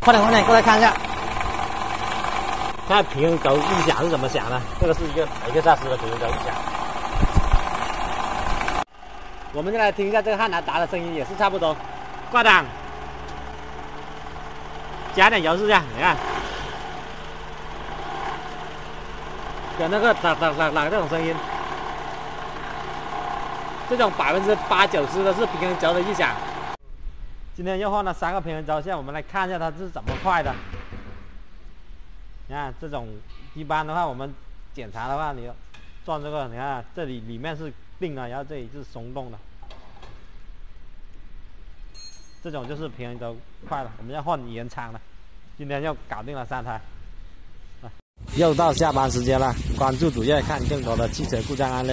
快点，过来看一下，看平衡轴异响是怎么响的。这个是一个雷克萨斯的平衡轴异响。我们就来听一下这个汉兰达的声音，也是差不多。挂档，加点油试一下，你看，有那个哒这种声音。这种80%、90%都是平衡轴的异响。今天又换了3个平衡轴，现在我们来看一下它是怎么坏的。你看这种一般的话，我们检查的话，你转这个，你看这里面是定的，然后这里是松动的。这种就是平衡轴坏了，我们要换原厂了。今天又搞定了3台。又到下班时间了，关注主页看更多的汽车故障案例。